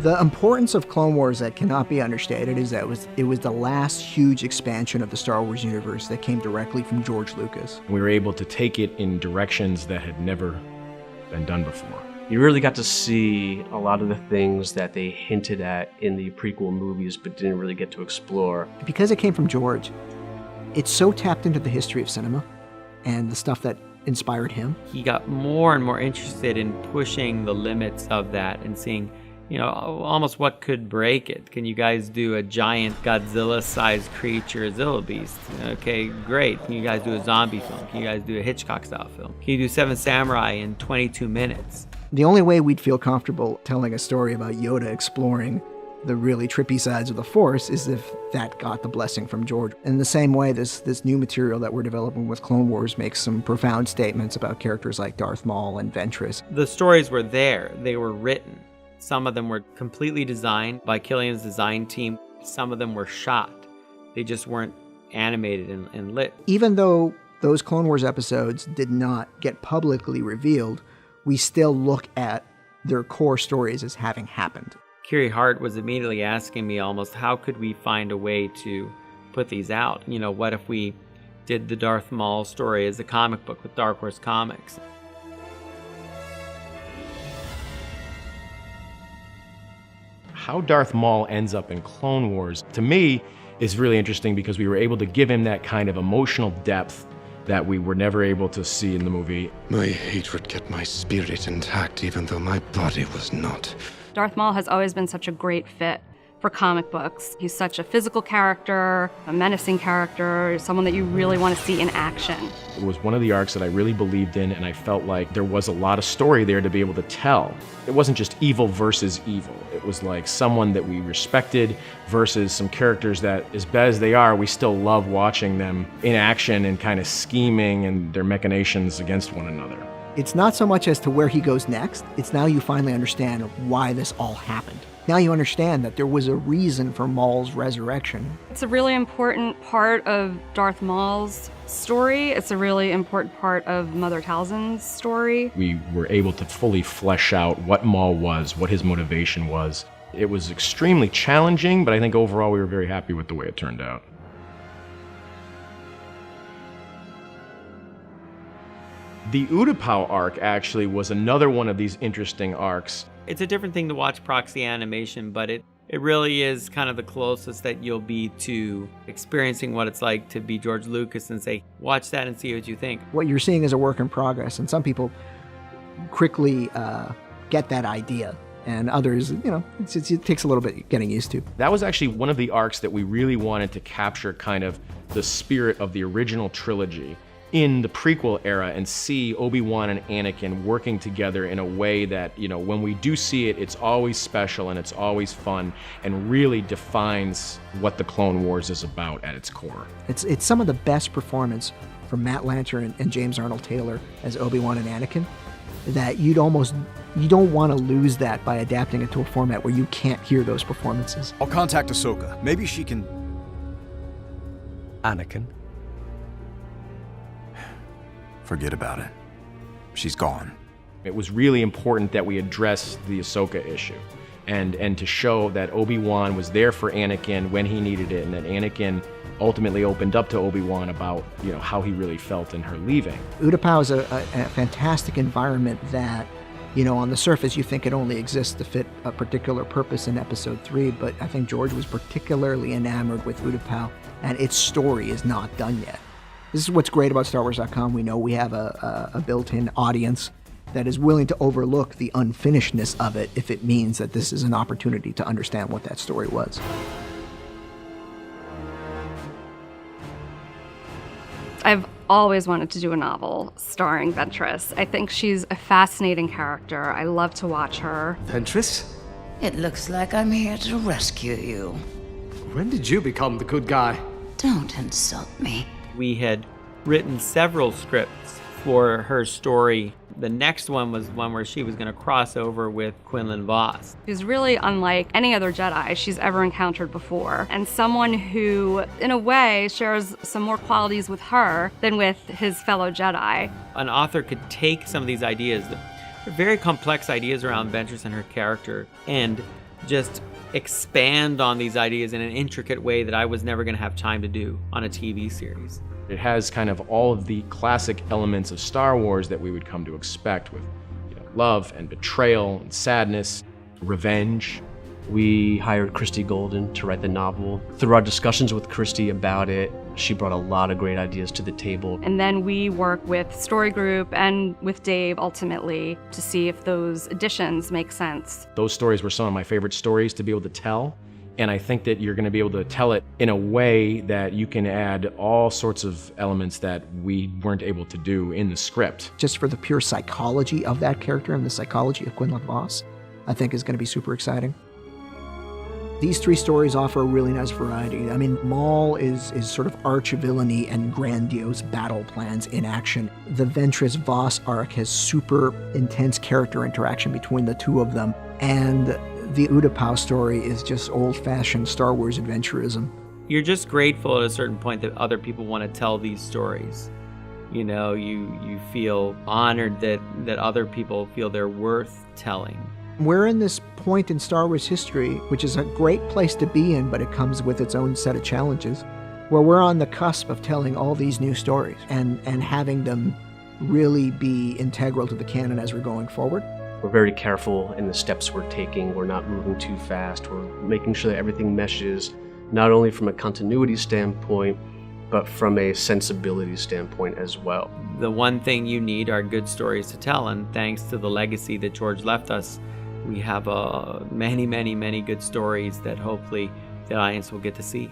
The importance of Clone Wars that cannot be understated is that it was the last huge expansion of the Star Wars universe that came directly from George Lucas. We were able to take it in directions that had never been done before. You really got to see a lot of the things that they hinted at in the prequel movies but didn't really get to explore. Because it came from George, it's so tapped into the history of cinema and the stuff that inspired him. He got more and more interested in pushing the limits of that and seeing, almost what could break it. Can you guys do a giant Godzilla-sized creature, Zilla Beast? Okay, great. Can you guys do a zombie film? Can you guys do a Hitchcock-style film? Can you do Seven Samurai in 22 minutes? The only way we'd feel comfortable telling a story about Yoda exploring the really trippy sides of the Force is if that got the blessing from George. In the same way, this new material that we're developing with Clone Wars makes some profound statements about characters like Darth Maul and Ventress. The stories were there. They were written. Some of them were completely designed by Killian's design team. Some of them were shot. They just weren't animated and lit. Even though those Clone Wars episodes did not get publicly revealed, we still look at their core stories as having happened. Kiri Hart was immediately asking me almost, how could we find a way to put these out? What if we did the Darth Maul story as a comic book with Dark Horse Comics? How Darth Maul ends up in Clone Wars, to me, is really interesting because we were able to give him that kind of emotional depth that we were never able to see in the movie. My hatred kept my spirit intact even though my body was not. Darth Maul has always been such a great fit for comic books. He's such a physical character, a menacing character, someone that you really want to see in action. It was one of the arcs that I really believed in, and I felt like there was a lot of story there to be able to tell. It wasn't just evil versus evil. It was like someone that we respected versus some characters that, as bad as they are, we still love watching them in action and kind of scheming and their machinations against one another. It's not so much as to where he goes next, it's now you finally understand why this all happened. Now you understand that there was a reason for Maul's resurrection. It's a really important part of Darth Maul's story. It's a really important part of Mother Talzin's story. We were able to fully flesh out what Maul was, what his motivation was. It was extremely challenging, but I think overall we were very happy with the way it turned out. The Utapau arc actually was another one of these interesting arcs. It's a different thing to watch proxy animation, but it really is kind of the closest that you'll be to experiencing what it's like to be George Lucas and say, watch that and see what you think. What you're seeing is a work in progress, and some people quickly get that idea, and others, it takes a little bit getting used to. That was actually one of the arcs that we really wanted to capture kind of the spirit of the original trilogy in the prequel era and see Obi-Wan and Anakin working together in a way that, when we do see it, it's always special and it's always fun and really defines what the Clone Wars is about at its core. It's some of the best performance from Matt Lanter and James Arnold Taylor as Obi-Wan and Anakin that you don't want to lose that by adapting it to a format where you can't hear those performances. I'll contact Ahsoka. Maybe she can... Anakin? Forget about it. She's gone. It was really important that we address the Ahsoka issue and to show that Obi-Wan was there for Anakin when he needed it, and that Anakin ultimately opened up to Obi-Wan about how he really felt in her leaving. Utapau is a fantastic environment that, on the surface you think it only exists to fit a particular purpose in Episode 3, but I think George was particularly enamored with Utapau, and its story is not done yet. This is what's great about StarWars.com. We know we have a built-in audience that is willing to overlook the unfinishedness of it if it means that this is an opportunity to understand what that story was. I've always wanted to do a novel starring Ventress. I think she's a fascinating character. I love to watch her. Ventress? It looks like I'm here to rescue you. When did you become the good guy? Don't insult me. We had written several scripts for her story. The next one was one where she was going to cross over with Quinlan Vos. She's really unlike any other Jedi she's ever encountered before, and someone who, in a way, shares some more qualities with her than with his fellow Jedi. An author could take some of these ideas, they're very complex ideas around Ventress and her character, and just expand on these ideas in an intricate way that I was never going to have time to do on a TV series. It has kind of all of the classic elements of Star Wars that we would come to expect with, love and betrayal and sadness, revenge. We hired Christy Golden to write the novel. Through our discussions with Christy about it, she brought a lot of great ideas to the table. And then we work with Story Group and with Dave ultimately to see if those additions make sense. Those stories were some of my favorite stories to be able to tell. And I think that you're going to be able to tell it in a way that you can add all sorts of elements that we weren't able to do in the script. Just for the pure psychology of that character and the psychology of Quinlan Vos, I think is going to be super exciting. These 3 stories offer a really nice variety. I mean, Maul is sort of arch-villainy and grandiose battle plans in action. The Ventress Vos arc has super intense character interaction between the two of them. And the Utapau story is just old-fashioned Star Wars adventurism. You're just grateful at a certain point that other people want to tell these stories. You feel honored that other people feel they're worth telling. We're in this point in Star Wars history, which is a great place to be in, but it comes with its own set of challenges, where we're on the cusp of telling all these new stories and having them really be integral to the canon as we're going forward. We're very careful in the steps we're taking. We're not moving too fast. We're making sure that everything meshes, not only from a continuity standpoint, but from a sensibility standpoint as well. The one thing you need are good stories to tell, and thanks to the legacy that George left us, we have many, many, many good stories that hopefully the audience will get to see.